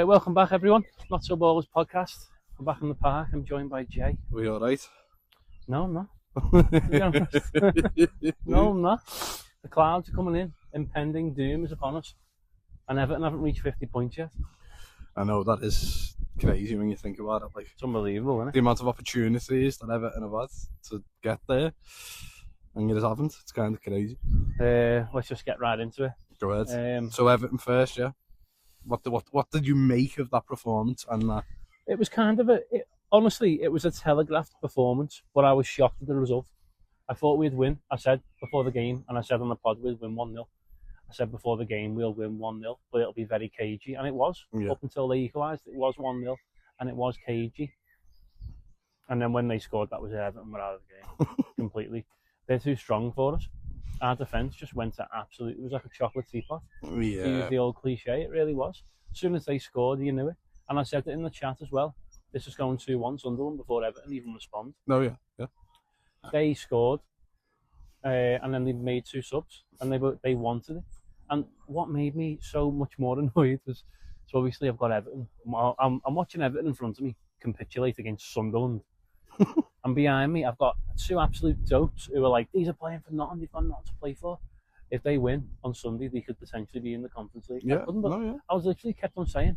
Right, welcome back everyone. Not So Ballers podcast. I'm back in the park. I'm joined by Jay. Are we alright? No, I'm not. To be honest. No, I'm not. The clouds are coming in. Impending doom is upon us. And Everton haven't reached 50 points yet. I know, that is crazy when you think about it. Like, It's unbelievable, isn't it? the amount of opportunities that Everton have had to get there, and you just haven't. It's kind of crazy. Let's just get right into it. Go ahead. So Everton first, yeah. What did you make of that performance and that? It was kind of honestly, it was a telegraphed performance, but I was shocked at the result. I thought we'd win. I said before the game, and I said on the pod, we'd win 1-0. I said before the game, we'll win 1-0, but it'll be very cagey. And it was. Yeah. Up until they equalised, it was 1-0, and it was cagey. And then when they scored, that was it. Everton were out of the game completely. They're too strong for us. Our defence just went to absolute. It was like a chocolate teapot. Yeah. To use the old cliche, it really was. As soon as they scored, you knew it. And I said it in the chat as well. This is going 2-1 Sunderland before Everton even respond. No, yeah. They scored, and then they made 2 subs, and they wanted it. And what made me so much more annoyed was, so obviously I've got Everton. I'm watching Everton in front of me capitulate against Sunderland. And behind me, I've got 2 absolute dopes who are like, these are playing for nothing, they've got nothing to play for. If they win on Sunday, they could potentially be in the Conference League. Yeah. I was literally kept on saying,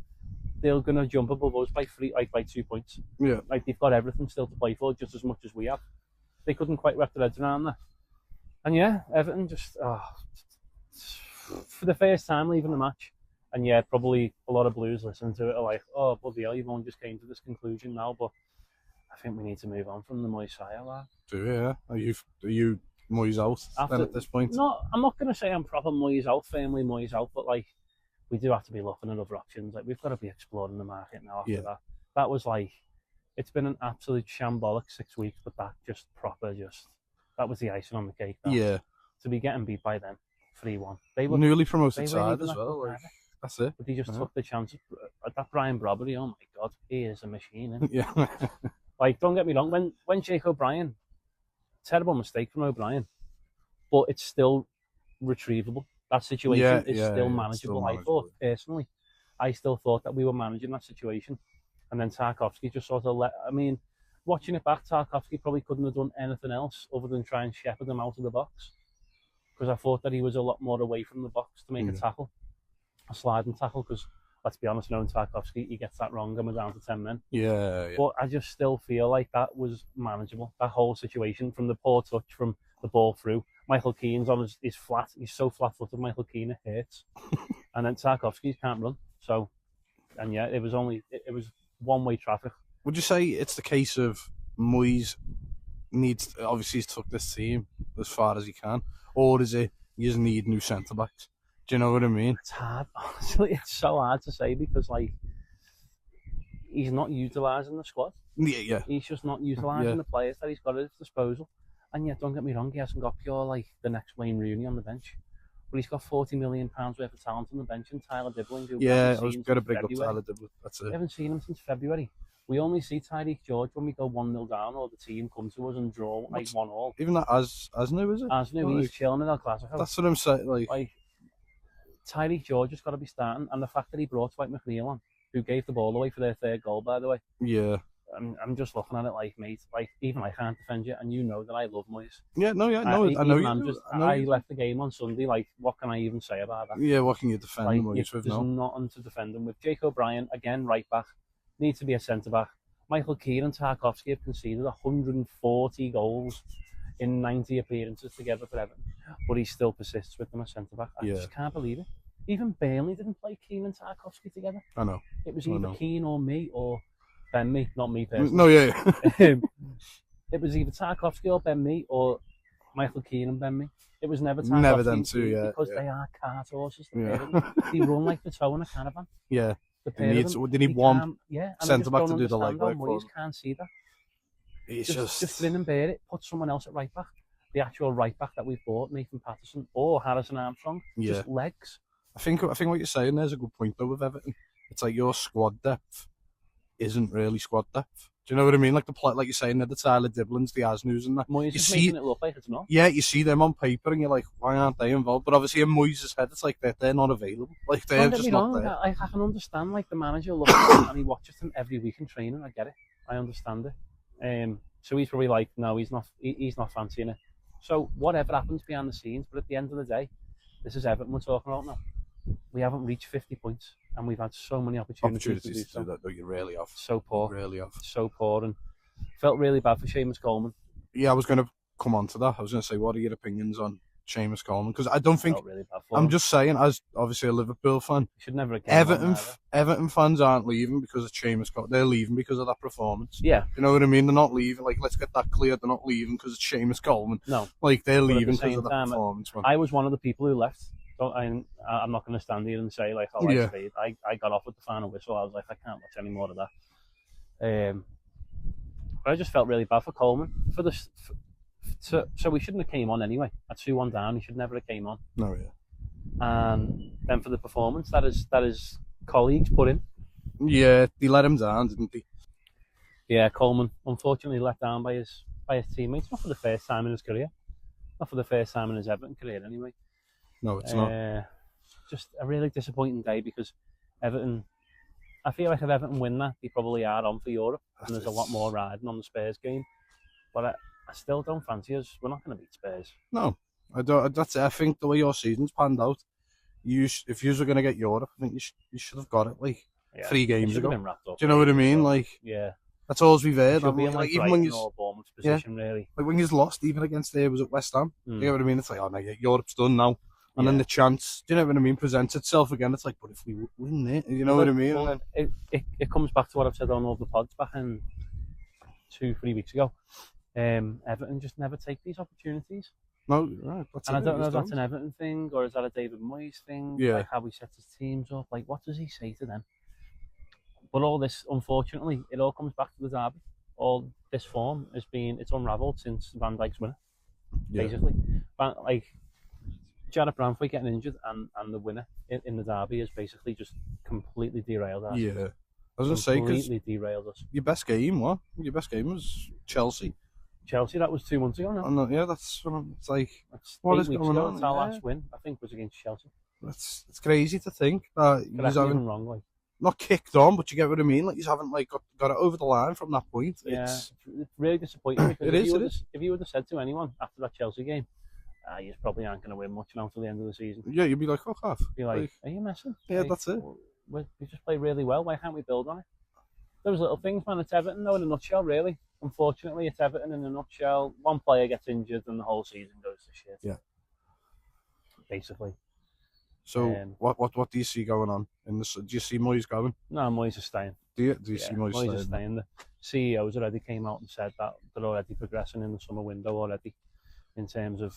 they're going to jump above us by 2 points. Yeah. Like, they've got everything still to play for, just as much as we have. They couldn't quite wrap their heads around that. And yeah, Everton just, for the first time leaving the match, and yeah, probably a lot of Blues listening to it are like, oh, bloody hell, you've only just came to this conclusion now, but I think we need to move on from the Moyes Time. Do you, yeah? Are you Moyes out then at this point? No, I'm not going to say I'm proper Moyes out, firmly Moyes out, but like, we do have to be looking at other options. Like, we've got to be exploring the market now after that. That was like, it's been an absolute shambolic 6 weeks, but that just that was the icing on the cake. Yeah. To be getting beat by them 3-1. They were newly promoted side as well. Like, that's it. But they just took the chance. That Brian Brobbery, oh my God, he is a machine. Isn't he? Yeah. Like, don't get me wrong, when Jake O'Brien, terrible mistake from O'Brien, but it's still retrievable. That situation is still manageable. I thought, personally, I still thought that we were managing that situation. And then Tarkowski just sort of watching it back, Tarkowski probably couldn't have done anything else other than try and shepherd them out of the box. Because I thought that he was a lot more away from the box to make a tackle, a sliding tackle, because let's be honest, knowing Tarkowski, he gets that wrong and we're down to 10 men. Yeah. But I just still feel like that was manageable. That whole situation, from the poor touch, from the ball through. Michael Keane's on his flat. He's so flat-footed, Michael Keane, it hurts. And then Tarkowski can't run. So, and yeah, it was one-way traffic. Would you say it's the case of Moyes obviously he's took this team as far as he can, or is it you just need new centre-backs? Do you know what I mean? It's hard, honestly. It's so hard to say because, like, he's not utilising the squad. Yeah. He's just not utilising the players that he's got at his disposal. And yet, don't get me wrong, he hasn't got pure, like, the next Wayne Rooney on the bench. But he's got £40 million worth of talent on the bench, and Tyler Dibling, who I was going to bring up Tyler Dibling. That's it. We haven't seen him since February. We only see Tyreek George when we go 1-0 down, or the team come to us and draw like 1-1. Even that Asnu, is it? Asnu, he's chilling in El Clasico. That's what I'm saying. Like Tyreek George has got to be starting, and the fact that he brought Dwight McNeil on, who gave the ball away for their 3rd goal, by the way. Yeah. I'm just looking at it like, mate, like, even I can't defend you, and you know that I love Moyes. I know you. I left the game on Sunday, like, what can I even say about that? Yeah, what can you defend Moyes with now? There's nothing to defend him with. Jake O'Brien, again, right back, needs to be a centre-back. Michael Keane and Tarkowski have conceded 140 goals in 90 appearances together for Everton, but he still persists with them as centre-back. I just can't believe it. Even Burnley didn't play Keane and Tarkowski together. I know. It was either Keane or me, or Ben Me, not me personally. No, yeah. It was either Tarkowski or Ben Me, or Michael Keane and Ben Me. It was never Tarkowski. Never them two, because they are cart horses. They run like the toe in a caravan. Yeah. They need one centre-back to do the legwork for them. Can't see that. It's just grin and bear it. Put someone else at right back. The actual right back that we've bought, Nathan Patterson or Harrison Armstrong. Just legs. I think what you're saying there's a good point though with Everton. It's like your squad depth isn't really squad depth. Do you know what I mean? Like like you're saying, the Tyler Diblins, the Asnews and that. Moyes is making it look like it's not. Yeah, you see them on paper and you're like, why aren't they involved? But obviously in Moyes' head, it's like they're not available. Like they're just not there. I can understand like the manager looks at him and he watches them every week in training. I get it. I understand it. So he's probably like, no, he's not fancying it. So whatever happens behind the scenes, but at the end of the day, this is Everton we're talking about now. We haven't reached 50 points, and we've had so many opportunities to do that. No, you really have. So poor. You really have. So poor, and felt really bad for Seamus Coleman. Yeah, I was going to come on to that. I was going to say, what are your opinions on Seamus Coleman? Because I don't think... Really bad I'm just saying, as obviously a Liverpool fan, should never have Everton fans aren't leaving because of Seamus Coleman. They're leaving because of that performance. Yeah. You know what I mean? They're not leaving. Like, let's get that clear. They're not leaving because of Seamus Coleman. No. Like, they're leaving because of that performance. I was one of the people who left. I'm not going to stand here and say like, oh, I got off with the final whistle. I was like, I can't watch any more of that. But I just felt really bad for Coleman for this. So we shouldn't have came on anyway. At 2-1 down, he should never have came on. No, yeah. And then for the performance that his colleagues put in. Yeah, they let him down, didn't they? Yeah, Coleman unfortunately let down by his teammates. Not for the first time in his career. Not for the first time in his Everton career, anyway. No, it's not. Just a really disappointing day because Everton. I feel like if Everton win that, they probably are on for Europe, and there's a lot more riding on the Spurs game. But I still don't fancy us. We're not going to beat Spurs. No, I don't. That's it. I think the way your season's panned out, if you were going to get Europe, I think you should have got it like 3 games ago. Been wrapped up. Do you know what I mean? Like, yeah, that's all we've heard. Like even when you're Bournemouth's position, really. Like when you've lost, even against was at West Ham. Do you know what I mean? It's like, oh no, Europe's done now. And then the chance, do you know what I mean, presents itself again. It's like, but if we win it, you know what I mean? Well, it comes back to what I've said on all the pods back in 2-3 weeks ago. Everton just never take these opportunities. No, right. And I don't know if that's an Everton thing or is that a David Moyes thing? Yeah. Like how he sets his teams up. Like, what does he say to them? But all this, unfortunately, it all comes back to the derby. All this form it's unravelled since Van Dijk's winner, basically. But like, Jared Branthwaite getting injured and the winner in the derby is basically just completely derailed us. Yeah. I was going to say, because completely derailed us. Your best game was Chelsea. Chelsea, that was 2 months ago now. Yeah, that's it's like, what is going on? It's our last win, I think, was against Chelsea. It's crazy to think that he's having wrong, like. Not kicked on, but you get what I mean. Like, you haven't like got it over the line from that point. Yeah, it's really disappointing. Because if you would have said to anyone after that Chelsea game, you probably aren't going to win much now till the end of the season. Yeah, you'd be like, fuck off. Be like, are you messing? Yeah, that's it. We just play really well. Why can't we build on it? Those little things, man. It's Everton, though, in a nutshell, really. Unfortunately, it's Everton in a nutshell. One player gets injured and the whole season goes to shit. Yeah. Basically. So, what do you see going on? Do you see Moyes going? No, Moyes is staying. Do you see Moyes staying? Moyes is staying. The CEOs already came out and said that they're already progressing in the summer window already in terms of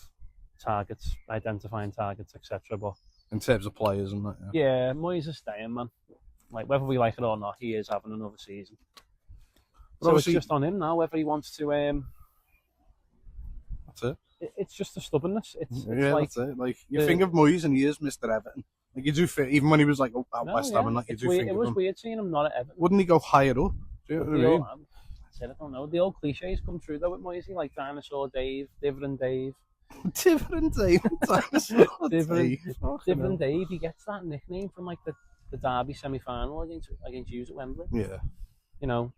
targets, identifying targets, etc. But in terms of players and that, yeah, Moyes is staying, man. Like, whether we like it or not, he is having another season. So it's just on him now whether he wants to. That's it. It's just the stubbornness. It's like, like, that's it. Like, you think of Moyes and he is Mr. Everton. Like, you do fit, even when he was like at West Ham and that, you do think of him. It was weird seeing him not at Everton. Wouldn't he go higher up? Do you know what I mean? I don't know. The old cliches come true though with Moyes, like Dinosaur Dave, Different Dave. Different Dave, Dinosaur Dave. Different Dave. He gets that nickname from like the Derby semi-final against Hughes at Wembley. Yeah. You know,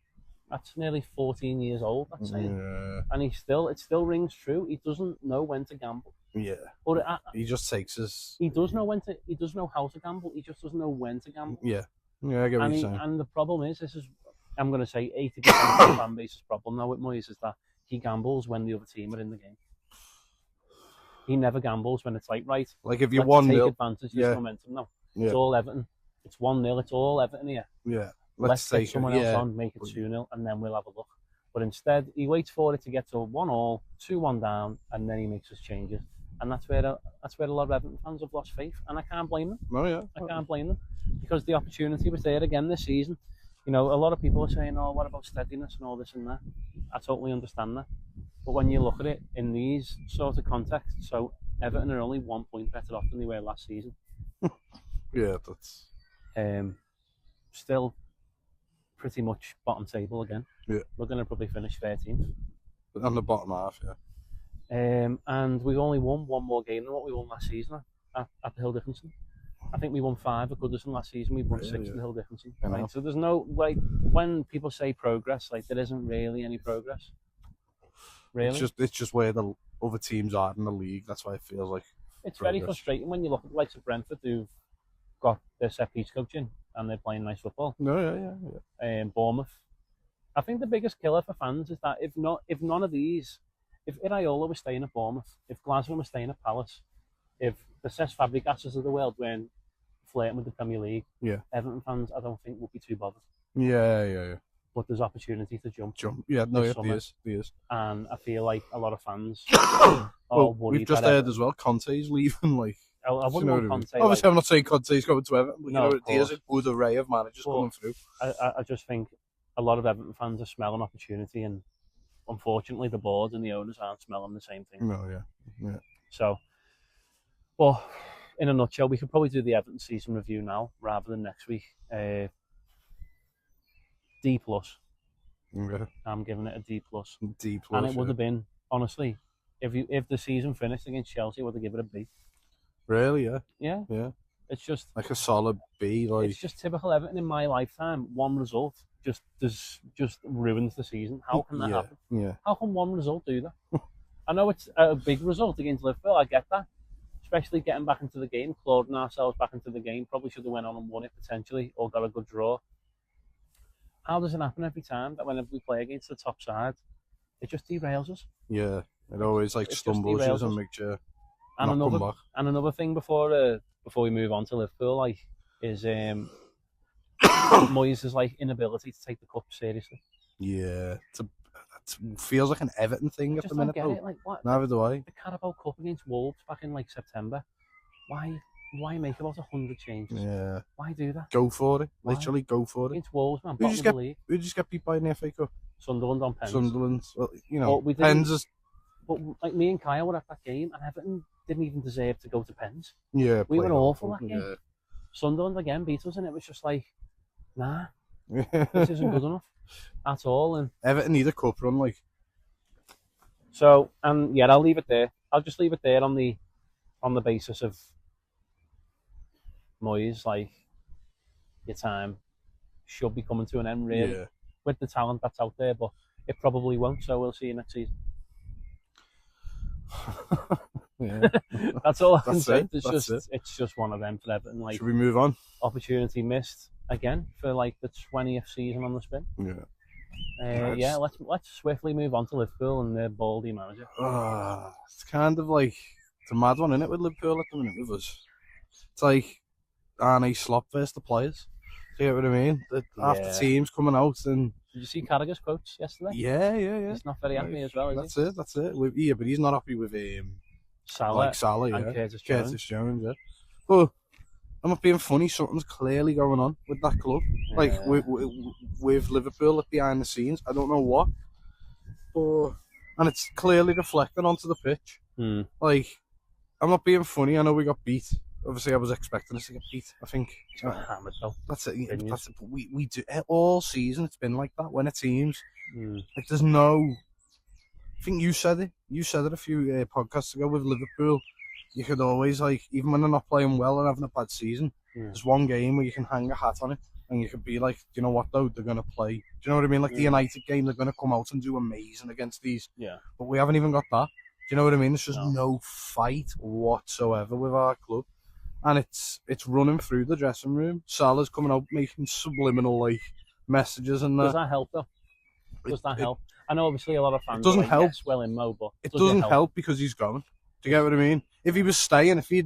that's nearly 14 years old. That's saying, and it still rings true. He doesn't know when to gamble. Yeah. But he just takes his. He does know He does know how to gamble. He just doesn't know when to gamble. Yeah. Yeah, I get what you're saying. And the problem is, I'm going to say 80% of the fan base's problem now with Moyes is that he gambles when the other team are in the game. He never gambles when it's like, right, like if you 1-0, take advantage of this momentum. No, it's all Everton. It's 1-0. It's all Everton here. Yeah, let's take someone else on, make it 2-0, and then we'll have a look. But instead, he waits for it to get to 1-1, 2-1 down, and then he makes his changes. And that's where a lot of Everton fans have lost faith, and I can't blame them. Oh yeah, I can't blame them because the opportunity was there again this season. You know, a lot of people are saying, "Oh, what about steadiness and all this and that?" I totally understand that, but when you look at it in these sort of contexts, so Everton are only 1 point better off than they were last season. Yeah, that's still pretty much bottom table again. we're going to probably finish 13th. On the bottom half, and we've only won one more game than what we won last season at the Hill Dickinson. I think we won 5 at Goodison last season. We won 6 at the Hill Dickinson. Right? So there's no, like, when people say progress, like, there isn't really any progress. Really, it's just where the other teams are in the league. That's why it feels like it's progress. Very frustrating when you look at the likes of Brentford, who've got their set piece coaching and they're playing nice football. Bournemouth. I think the biggest killer for fans is that if none of these, if Iraola was staying at Bournemouth, if Glasgow was staying at Palace, if the Cesc Fabregases of the world weren't flirting with the Premier League, Everton fans, I don't think would be too bothered. Yeah. But there's opportunity to jump. Yeah, no, there is. And I feel like a lot of fans are worried. We've just heard as well, Conte's leaving. Like, I wouldn't want Conte. Obviously, I'm not saying Conte's going to Everton, but there's a good array of managers coming through. I just think a lot of Everton fans are smelling opportunity, and unfortunately, the board and the owners aren't smelling the same thing. No, yeah. So, well, in a nutshell, we could probably do the Everton season review now rather than next week. D+. Okay. I'm giving it a D+. D+. And it would have been, honestly, if the season finished against Chelsea, I would have given it a B. Really? Yeah. It's just like a solid B. Like, it's just typical Everton in my lifetime. One result just ruins the season. How can that happen? Yeah. How can one result do that? I know it's a big result against Liverpool. I get that. Especially getting back into the game, clawing ourselves back into the game. Probably should have went on and won it potentially, or got a good draw. How does it happen every time that whenever we play against the top side, it just derails us? Yeah, it always stumbles you and makes you not come back. And another thing before we move on to Liverpool, like, is Moyes' inability to take the cup seriously. Yeah, it feels like an Everton thing at the minute. I don't get it. Like, what? Neither do I. The Carabao Cup against Wolves back in September. Why make about 100 changes? Yeah. Why do that? Go for it. Why? Literally go for it. Against Wolves, man. We just get beat by in the FA Cup. Sunderland on pens. Well, pens is... But like me and Kyle were at that game, and Everton didn't even deserve to go to pens. Yeah. We were awful that game. Yeah. Sunderland again beat us, and it was just like, nah, this isn't good enough at all. And Everton need a cup run, like. So, and yeah, I'll leave it there. I'll just leave it there on the basis of Moyes, like, your time should be coming to an end, really, with the talent that's out there, but it probably won't, so we'll see you next season. That's all I can say. It's just one of them for Everton. Like, should we move on? Opportunity missed again for like the 20th season on the spin. Yeah. Let's swiftly move on to Liverpool and their Baldy manager. It's kind of like it's a mad one, isn't it, with Liverpool at the minute with us? It's like Arne Slot versus the players. See what I mean? Half the teams coming out and. Did you see Carragher's quotes yesterday? Yeah. He's not very happy as well, is he? That's it. Yeah, but he's not happy with Salah, and Curtis Jones, yeah. But I'm not being funny. Something's clearly going on with that club. Yeah. Like with Liverpool behind the scenes. I don't know what, and it's clearly reflecting onto the pitch. Like, I'm not being funny. I know we got beat. Obviously, I was expecting us to get beat. I think hammered though. That's it. We do all season. It's been like that when it teams. Like, there's no. I think you said it. You said it a few podcasts ago with Liverpool. You could always, like, even when they're not playing well and having a bad season, there's one game where you can hang a hat on it and you could be like, do you know what though? They're gonna play. Do you know what I mean? Like the United game, they're gonna come out and do amazing against these. Yeah. But we haven't even got that. Do you know what I mean? There's just no fight whatsoever with our club. And it's running through the dressing room. Salah's coming out making subliminal like messages and that. Does that help though? Does that help? I know obviously a lot of fans doesn't help. Yes, well in Mo, but it doesn't help because he's going. Do you get what I mean? If he was staying, if he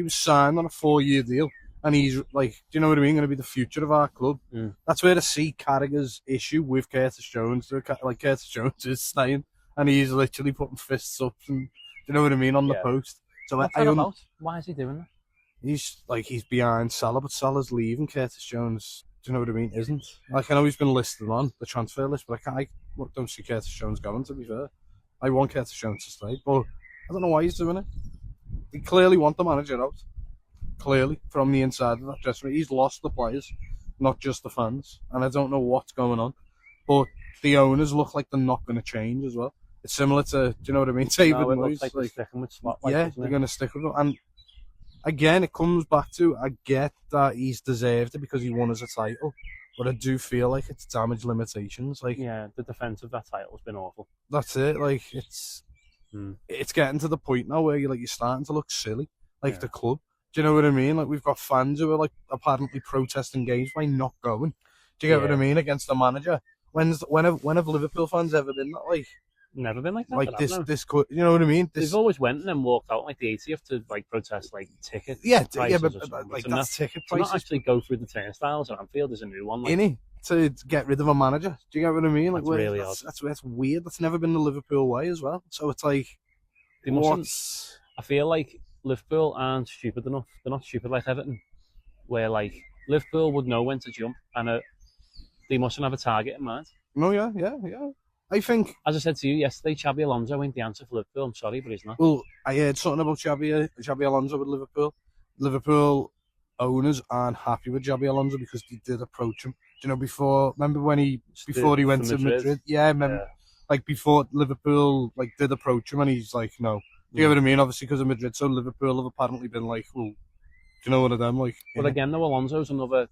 was signed on a 4-year deal, and he's like, do you know what I mean? Going to be the future of our club. That's where I see Carragher's issue with Curtis Jones. Like Curtis Jones is staying, and he's literally putting fists up, and do you know what I mean on the post. So what's that about? Why is he doing that? He's behind Salah, but Salah's leaving. Curtis Jones, do you know what I mean? Isn't like, I know he's been listed on the transfer list, but I don't see Curtis Jones going. To be fair, I want Curtis Jones to stay, but I don't know why he's doing it. He clearly want the manager out. Clearly, from the inside of that dressing room, he's lost the players, not just the fans, and I don't know what's going on. But the owners look like they're not going to change as well. It's similar to, do you know what I mean? David No, it Moyes. looks like they're sticking with Spotlight, yeah, they're going to stick with him. And again, it comes back to, I get that he's deserved it because he won us a title, but I do feel like it's damage limitations. Like, yeah, the defence of that title's been awful. That's it. Like, it's getting to the point now where you're starting to look silly, like the club. Do you know what I mean? Like, we've got fans who are like apparently protesting games by not going. Do you get what I mean? Against the manager. When have Liverpool fans ever been that like? Never been like that. Like this could, you know what I mean? They've always went and then walked out like the 80th to like protest like ticket. But like that's ticket prices. Not actually go through the turnstiles at Anfield. There's a new one. Like, Innit? To get rid of a manager. Do you get what I mean? Like, that's really odd. That's weird. That's never been the Liverpool way as well. So it's like, I feel like Liverpool aren't stupid enough. They're not stupid like Everton, where like Liverpool would know when to jump, and they mustn't have a target in mind. No, yeah. I think, as I said to you yesterday, Xabi Alonso ain't the answer for Liverpool. I'm sorry, but he's not. Well, I heard something about Xabi Alonso with Liverpool. Liverpool owners aren't happy with Xabi Alonso because they did approach him. Do you know, remember when he went to Madrid? Yeah, remember, like before Liverpool like did approach him and he's like, no. Do you know what I mean? Obviously because of Madrid, so Liverpool have apparently been like, well, do you know what of them? Like, but again, though, Alonso's another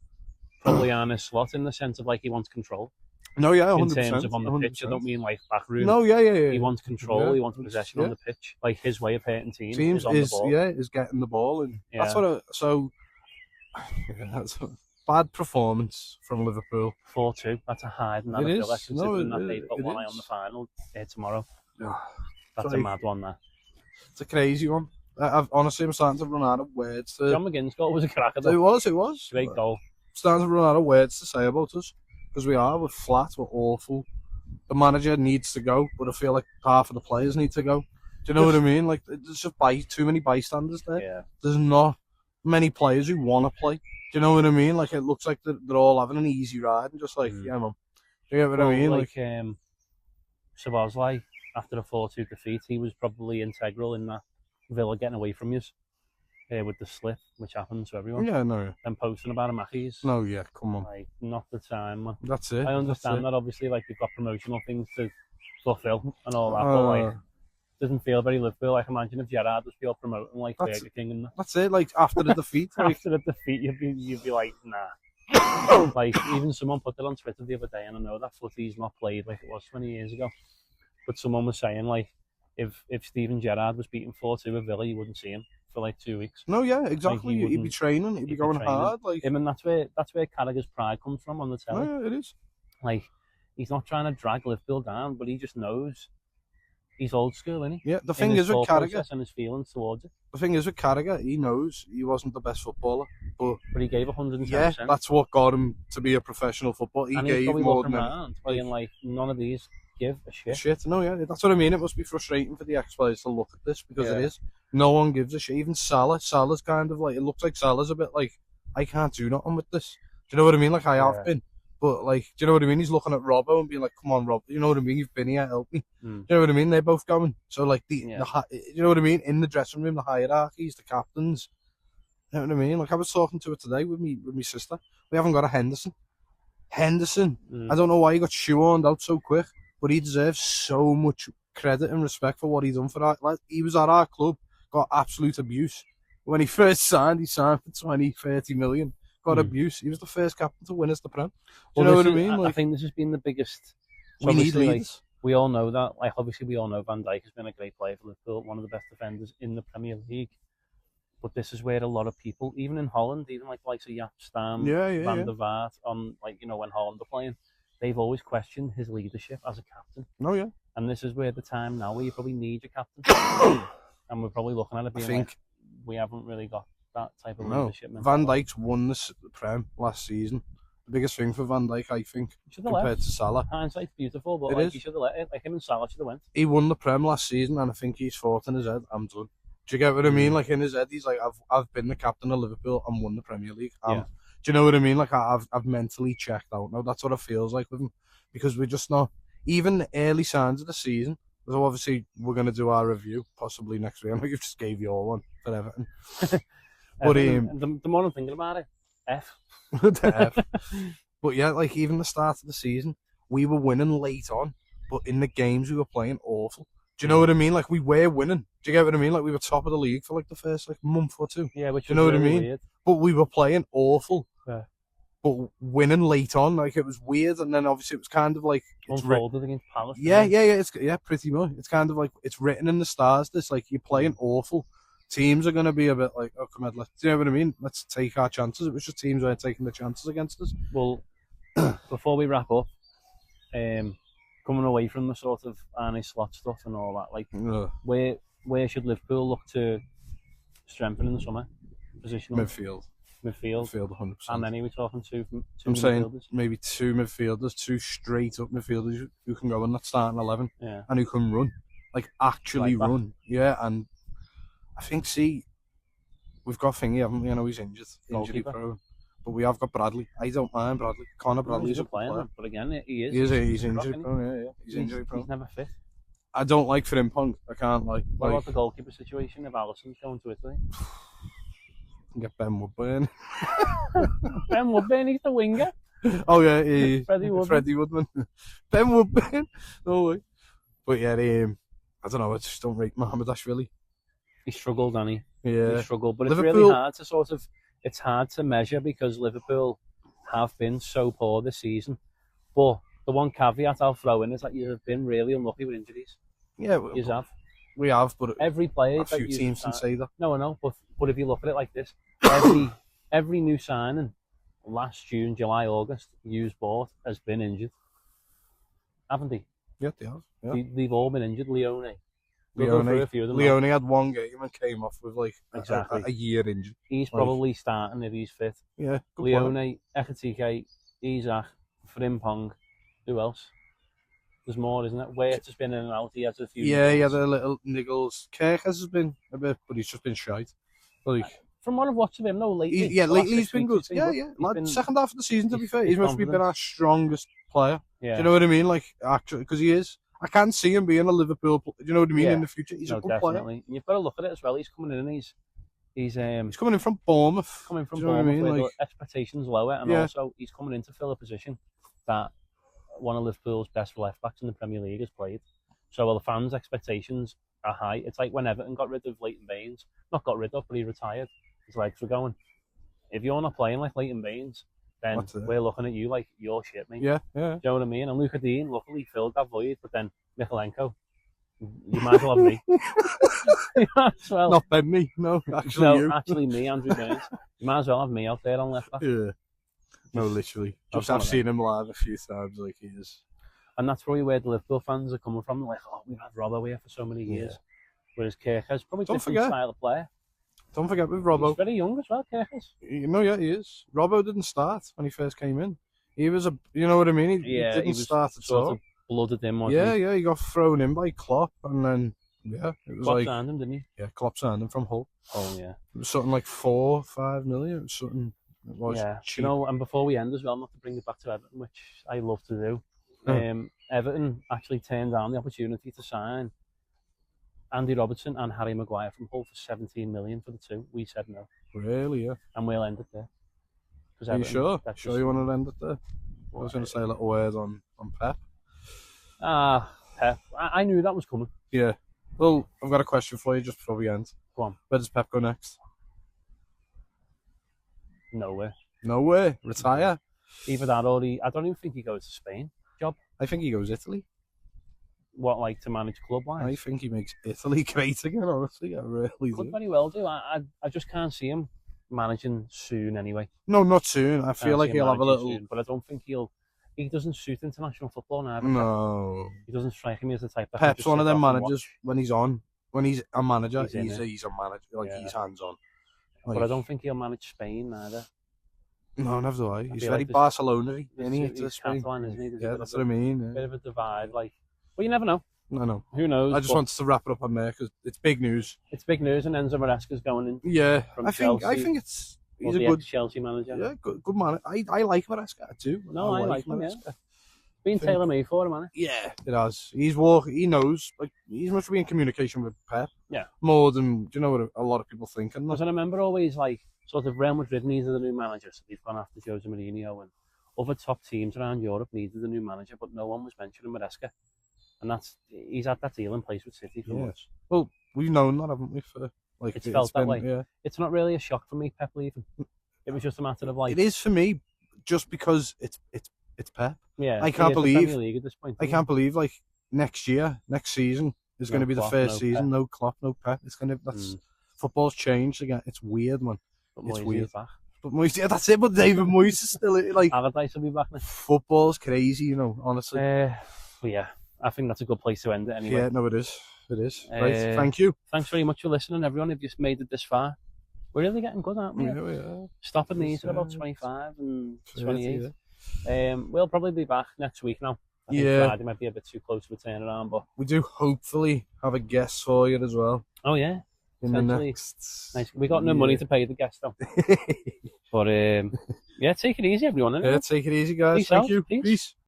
probably on his slot in the sense of like he wants control. No, yeah, 100%. In terms of on the 100%. Pitch, I don't mean like back room. No, yeah. He wants control. He wants possession on the pitch. Like his way of hurting teams is on the ball. Yeah, is getting the ball, and that's what. That's a bad performance from Liverpool. 4-2. That's a hide, and that it is. Considering that they've got one eye on the final tomorrow. That's a mad one. There. It's a crazy one. I'm starting to run out of words. John McGinn's goal was a cracker. It was. Great goal. Starting to run out of words to say about us. Because we're flat, we're awful. The manager needs to go, but I feel like half of the players need to go. Do you know what I mean? Like, there's just too many bystanders there. Yeah. There's not many players who want to play. Do you know what I mean? Like, it looks like they're all having an easy ride and just like, yeah, man. Do you get what I mean? Like Szoboszlai, after a 4-2 defeat, he was probably integral in that Villa getting away from you. With the slip, which happened to everyone. Yeah, no. And posting about him, Mackies. No, yeah, come on. Like, not the time, man. That's it. I understand that, obviously, like, they've got promotional things to fulfill and all that, but, like, doesn't feel very Liverpool. Like, imagine if Gerrard was still promoting, like, Burger King and that. That's it, like, after the defeat. After the defeat, you'd be like, nah. Like, even someone put it on Twitter the other day, and I know that footy's not played like it was 20 years ago, but someone was saying, like, if Steven Gerrard was beating 4-2 with Villa, you wouldn't see him for like 2 weeks. No, yeah, exactly. Like he'd be training. He'd be going hard. Like him, and that's where Carragher's pride comes from on the telly. No, yeah, it is. Like, he's not trying to drag Liverpool down, but he just knows he's old school, isn't he? Yeah, the thing is with Carragher and his feelings towards it. The thing is with Carragher, he knows he wasn't the best footballer, but he gave 110%. Yeah, that's what got him to be a professional footballer. He gave more than around, being like, none of these give a shit. No, yeah, that's what I mean. It must be frustrating for the ex-players to look at this because it is. No one gives a shit. Even Salah's kind of like, it looks like Salah's a bit like, I can't do nothing with this. Do you know what I mean? Like, I have been. But, like, do you know what I mean? He's looking at Robbo and being like, come on, Rob. You know what I mean? You've been here, help me. Do you know what I mean? They're both going. So, like, you know what I mean? In the dressing room, the hierarchies, the captains. You know what I mean? Like, I was talking to her today with me sister. We haven't got a Henderson. I don't know why he got shoehorned out so quick, but he deserves so much credit and respect for what he's done for our. Like, he was at our club, got absolute abuse. When he first signed, he signed for 20-30 million. Got abuse. He was the first captain to win us the Prem. Do you know what I mean? Like, I think this has been the biggest. We need leaders. Like, we all know that. Like, obviously, we all know Van Dijk has been a great player for Liverpool, one of the best defenders in the Premier League. But this is where a lot of people, even in Holland, even like the likes of Jaap Stam, Van der Vaart, on, like, you know, when Holland are playing, they've always questioned his leadership as a captain. Oh, yeah. And this is where the time now where you probably need your captain. And we're probably looking at it being like, we haven't really got that type of leadership. Van Dijk's won the Prem last season. The biggest thing for Van Dijk, I think, compared to Salah. Hindsight's beautiful, but he should have let it. Like, him and Salah should have went. He won the Prem last season, and I think he's thought in his head, I'm done. Do you get what I mean? Like, in his head, he's like, I've been the captain of Liverpool and won the Premier League. Do you know what I mean? Like, I've mentally checked out now. That's what it feels like with him, because we're just not even the early signs of the season. So obviously we're going to do our review possibly next week. I know you just gave your one for Everton. But the more I'm thinking about it, F. F. But yeah, like, even the start of the season, we were winning late on, but in the games we were playing awful. Do you know what I mean? Like, we were winning. Do you get what I mean? Like, we were top of the league for like the first like month or two. Yeah, which do you know really what I mean? Weird. But we were playing awful. Yeah. But winning late on, like, it was weird. And then obviously it was kind of like unfolded against Palace. It's pretty much. It's kind of like it's written in the stars. This like you're playing awful. Teams are going to be a bit like, oh come on, do you know what I mean? Let's take our chances. It was just teams weren't taking the chances against us. Well, before we wrap up, coming away from the sort of Arne Slot stuff and all that, like where should Liverpool look to strengthen in the summer? Position midfield, 100%. And then are we talking two I'm saying midfielders? Maybe two midfielders, two straight up midfielders who can go in that starting 11, yeah, and who can run, like actually run. Yeah, and I think we've got Thingy, haven't we? I know he's injury prone, but we have got Bradley. I don't mind Bradley. Connor Bradley's a player, but again, he is. He's injury prone. Yeah, he's injury prone. He's never fit. I don't like Frimpong. I can't like. What about the goalkeeper situation if Alisson's going to Italy? Get Ben Woodburn. Ben Woodburn, he's the winger. Oh yeah, Freddie Woodman. Ben Woodburn. No way. But yeah, I don't know. I just don't rate Mohamedashvili. He struggled, didn't he? Yeah, he struggled. But Liverpool, it's really hard to it's hard to measure because Liverpool have been so poor this season. But the one caveat I'll throw in is that you have been really unlucky with injuries. Yeah, you have. We have, but every player. A few teams can say that. No, I know, but if you look at it like this, every new signing last June, July, August, used bought has been injured, haven't they? Yeah, they have. Yeah. They've all been injured. Leone had one game and came off with like a year injured. He's probably starting if he's fit. Yeah, Leone, Ekitike, Isak, Frimpong. Who else? There's more, isn't it? Waits has been in and out. He has a few. Yeah, he had a little niggles. Kirk has been a bit, but he's just been shite. Like, from what I've watched of him, lately. Lately he's been good. Yeah. Second half of the season, to be fair, he's must be been our strongest player. Yeah. Do you know what I mean? Like, actually, because he is. I can't see him being a Liverpool. Do you know what I mean? In the future, he's a good player. And you've got to look at it as well. He's coming in and he's coming in from Bournemouth. Coming from Bournemouth, where the expectations lower, and also he's coming in to fill a position that one of Liverpool's best left backs in the Premier League has played. So the fans' expectations are high. It's like when Everton got rid of Leighton Baines. Not got rid of, but he retired. His legs were going. If you're not playing like Leighton Baines, then we're looking at you like you're shit, mate. Yeah. Do you know what I mean? And Luca Dean, luckily, filled that void. But then Mikalenko, you might as well have me. You might as well. Not Ben me, no. Actually me, Andrew Baines. You might as well have me out there on left back. Yeah. No, literally. I've seen him live a few times, like he is. And that's probably where the Liverpool fans are coming from. Like, we've had Robbo here for so many years. Whereas Kirk has probably a different style of player. Don't forget with Robbo. He's very young as well, Kirk is. He is. Robbo didn't start when he first came in. He was you know what I mean? He didn't start at all. Of blooded him, he got thrown in by Klopp, and then, it was Klopp signed him, didn't he? Yeah, Klopp signed him from Hull. Oh, yeah. It was something like 4 or 5 million, something. It was cheap. And before we end as well, not to bring it back to Everton, which I love to do, Everton actually turned down the opportunity to sign Andy Robertson and Harry Maguire from Hull for 17 million for the two. We said no. Really, yeah. And we'll end it there. Are you sure? Sure you want to end it there? I was going to say a little word on Pep. Pep. I knew that was coming. Yeah. Well, I've got a question for you just before we end. Go on. Where does Pep go next? Nowhere. Nowhere? Retire? Either that or I don't even think he goes to Spain. Job? I think he goes Italy. What, like to manage club-wise? I think he makes Italy great again, honestly. I really do. Could very well do. I just can't see him managing soon anyway. No, not soon. I feel like he'll have a little... Soon, but I don't think he doesn't suit international football now. No. He doesn't strike me as the type that... Pep's one of them managers, when he's a manager, he's a manager. Like, he's hands-on. Like, but I don't think he'll manage Spain either. No, never do I. He's very Barcelona-y, isn't he? He's Catalan, isn't he? Yeah, that's what I mean. A bit of a divide, like... Well, you never know. No. Who knows? I just wanted to wrap it up on there because it's big news. It's big news, and Enzo Maresca's going in. Yeah, I think he's a good Chelsea manager. Yeah, good man. I like Maresca too. No, I like him. Yeah. Been tailor-made for him, hasn't it? Yeah, it has. He knows. Like, he's must be in communication with Pep. Yeah. More than what a lot of people think. Because I remember always like sort of Real Madrid needed a new manager, so they've gone after Jose Mourinho, and other top teams around Europe needed a new manager, but no one was mentioning Maresca. And he's had that deal in place with City for months. Well, we've known that, haven't we? For like it's felt that been, way. Yeah. It's not really a shock for me, Pep leaving. It was just a matter of like. It is for me, just because it's Pep. Yeah. I can't believe. The League at this point, I can't believe like next season is going to be the first season. No Klopp, no Pep. It's going to football's changed again. It's weird, man. But it's Moyes weird. Is back. But Moyes, yeah, that's it. But David Moyes is still like. Allardyce will be back now. Football's crazy, you know. Honestly. Well, yeah, I think that's a good place to end it anyway. Yeah, no, it is. It is. Right, thank you. Thanks very much for listening, everyone. If you've made it this far, we're really getting good, aren't we? Yeah, we are. Stopping these at about 25 and 28. We'll probably be back next week now. I think Friday might be a bit too close to a turnaround, but we do hopefully have a guest for you as well. Oh yeah, in the next. Nice. We got no money to pay the guest though. But yeah, take it easy, everyone. Yeah, take it easy, guys. Thank you. Peace.